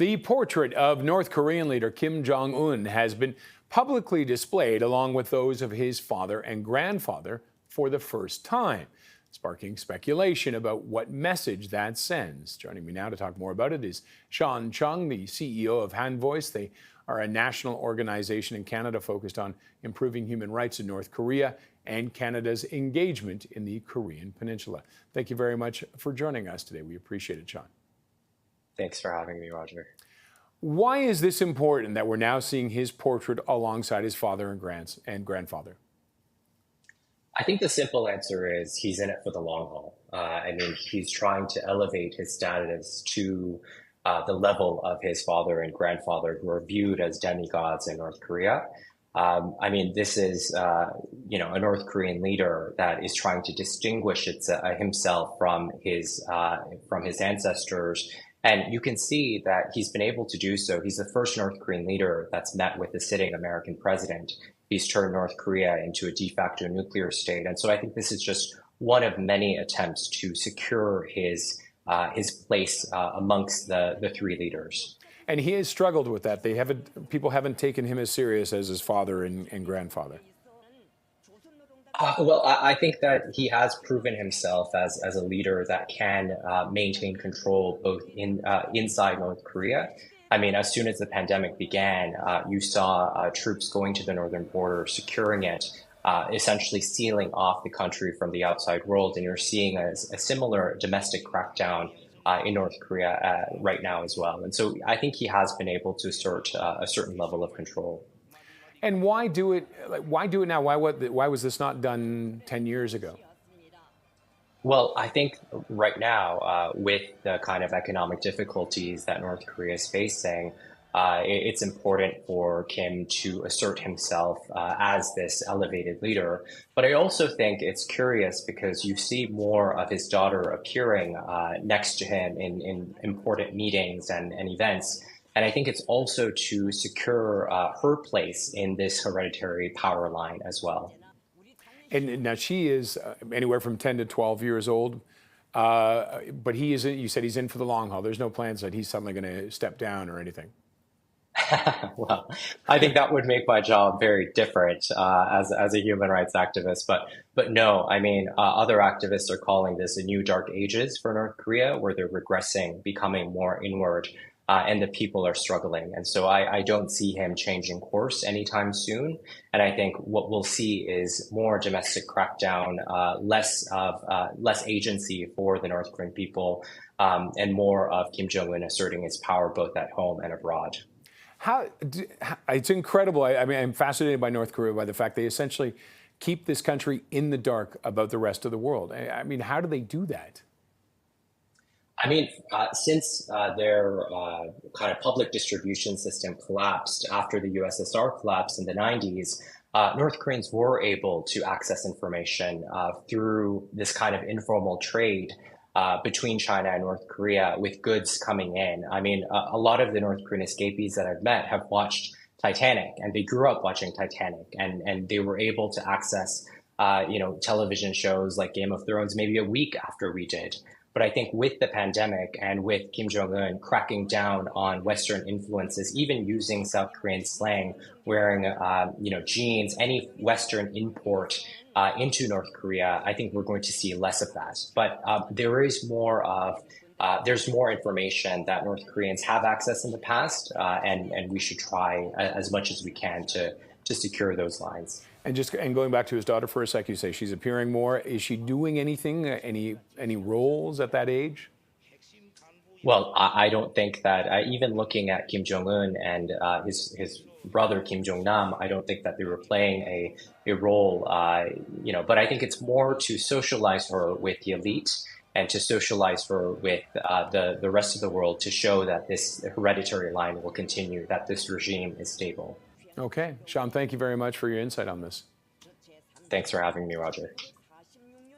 The portrait of North Korean leader Kim Jong Un has been publicly displayed along with those of his father and grandfather for the first time, sparking speculation about what message that sends. Joining me now to talk more about it is Sean Chung, the CEO of HanVoice. They are a national organization in Canada focused on improving human rights in North Korea and Canada's engagement in the Korean Peninsula. Thank you very much for joining us today. We appreciate it, Sean. Thanks for having me, Roger. Why is this important that we're now seeing his portrait alongside his father and grandfather? I think the simple answer is he's in it for the long haul. He's trying to elevate his status to the level of his father and grandfather, who are viewed as demigods in North Korea. This is, a North Korean leader that is trying to distinguish himself from his ancestors. And you can see that he's been able to do so. He's the first North Korean leader that's met with the sitting American president. He's turned North Korea into a de facto nuclear state. And so I think this is just one of many attempts to secure his place amongst the three leaders. And he has struggled with that. People haven't taken him as serious as his father and grandfather. I think that he has proven himself as a leader that can maintain control both inside North Korea. As soon as the pandemic began, you saw troops going to the northern border, securing it, essentially sealing off the country from the outside world. And you're seeing a similar domestic crackdown in North Korea right now as well. And so I think he has been able to assert a certain level of control. And why do it? Why do it now? Why was this not done 10 years ago? Well, I think right now, with the kind of economic difficulties that North Korea is facing, it's important for Kim to assert himself as this elevated leader. But I also think it's curious because you see more of his daughter appearing next to him in important meetings and events. And I think it's also to secure her place in this hereditary power line as well. And now she is anywhere from 10 to 12 years old. But he is, you said he's in for the long haul. There's no plans that he's suddenly going to step down or anything. Well, I think that would make my job very different as a human rights activist. But no, other activists are calling this a new dark ages for North Korea, where they're regressing, becoming more inward. And the people are struggling. And so I don't see him changing course anytime soon. And I think what we'll see is more domestic crackdown, less agency for the North Korean people, and more of Kim Jong Un asserting his power both at home and abroad. It's incredible. I'm fascinated by North Korea, by the fact they essentially keep this country in the dark about the rest of the world. How do they do that? Since their kind of public distribution system collapsed after the USSR collapsed in the 90s, North Koreans were able to access information through this kind of informal trade between China and North Korea with goods coming in. A lot of the North Korean escapees that I've met have watched Titanic, and they grew up watching Titanic, and they were able to access television shows like Game of Thrones maybe a week after we did. But I think with the pandemic and with Kim Jong Un cracking down on Western influences, even using South Korean slang, wearing jeans, any Western import into North Korea, I think we're going to see less of that. But there's more information that North Koreans have accessed in the past, and we should try as much as we can to secure those lines. And going back to his daughter for a sec, you say she's appearing more. Is she doing anything, any roles at that age? Well, I don't think that, even looking at Kim Jong Un and his brother Kim Jong Nam, I don't think that they were playing a role, but I think it's more to socialize her with the elite and to socialize her with the rest of the world, to show that this hereditary line will continue, that this regime is stable. Okay. Sean, thank you very much for your insight on this. Thanks for having me, Roger.